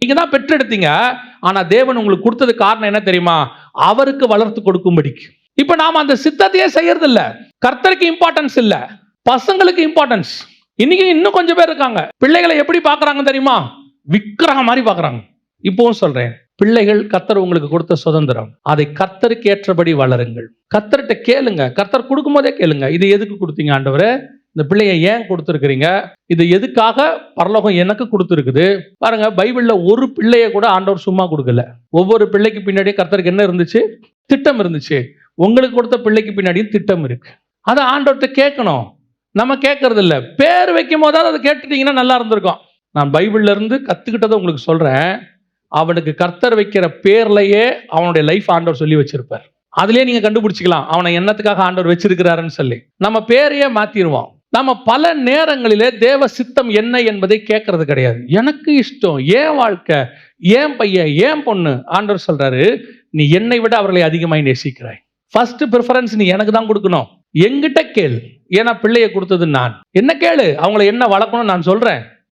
நீங்க தான் பெற்றெடுத்தீங்க. ஆனா தேவன் உங்களுக்கு கொடுத்தது காரணம் என்ன தெரியுமா? அவருக்கு வளர்த்து கொடுக்கும்படிக்கு. இப்ப நாம அந்த சித்தத்தையே செய்யறது இல்ல. கர்த்தருக்கு இம்பார்ட்டன்ஸ் இல்ல, பசங்களுக்கு இம்பார்ட்டன்ஸ். இன்னைக்கு இன்னும் கொஞ்சம் பேர் இருக்காங்க, பிள்ளைகளை எப்படி பார்க்கறாங்க தெரியுமா? விக்கிரகம் மாதிரி பார்க்கறாங்க. இப்பவும் சொல்றேன், பிள்ளைகள் கர்த்தர் உங்களுக்கு கொடுத்த சுதந்திரம். அதை கர்த்தருக்கு ஏற்றபடி வளருங்கள். கர்த்தர்கிட்ட கேளுங்க. கர்த்தர் கொடுக்கும் போதே கேளுங்க, இது எதுக்கு கொடுத்தீங்க ஆண்டவரே? இந்த பிள்ளையை ஏன் கொடுத்துருக்கிறீங்க? இது எதுக்காக பரலோகம் எனக்கு கொடுத்துருக்குது? பாருங்க, பைபிள்ல ஒரு பிள்ளையை கூட ஆண்டவர் சும்மா கொடுக்கல. ஒவ்வொரு பிள்ளைக்கு பின்னாடியே கர்த்தருக்கு என்ன இருந்துச்சு? திட்டம் இருந்துச்சு. உங்களுக்கு கொடுத்த பிள்ளைக்கு பின்னாடியும் திட்டம் இருக்கு. அதை ஆண்டவர்கிட்ட கேட்கணும். நம்ம கேட்கறது இல்ல. பேர் வைக்கும் போதாவது அதை கேட்டுட்டீங்கன்னா நல்லா இருந்திருக்கும். நான் பைபிள்ல இருந்து கத்துக்கிட்டதை உங்களுக்கு சொல்றேன். அவனுக்கு கர்த்தர் வைக்கிற பேர்லயே அவனுடைய லைஃப் ஆண்டவர் சொல்லி வச்சிருப்பார். அதுலயே நீங்க கண்டுபிடிச்சிக்கலாம் அவனை என்னத்துக்காக ஆண்டவர் வச்சிருக்கிறாருன்னு சொல்லி. நம்ம பேரையே மாத்திடுவோம். நம்ம பல நேரங்களிலே தேவ சித்தம் என்ன என்பதை கேட்கறது கிடையாது. எனக்கு இஷ்டம், ஏன் வாழ்க்கை, ஏன் பையன், ஏன் பொண்ணு. ஆண்டவர் சொல்றாரு, நீ என்னை விட அவர்களை அதிகமாய் நேசிக்கிறாய். ஃபர்ஸ்ட் ப்ரிஃபரன்ஸ் நீ எனக்கு தான் கொடுக்கணும். என்கிட்ட கேளு. ஏன்னா பிள்ளையை கொடுத்தது நான். என்ன கேளு, அவங்களை என்ன வளர்க்கணும்னு நான் சொல்றேன்.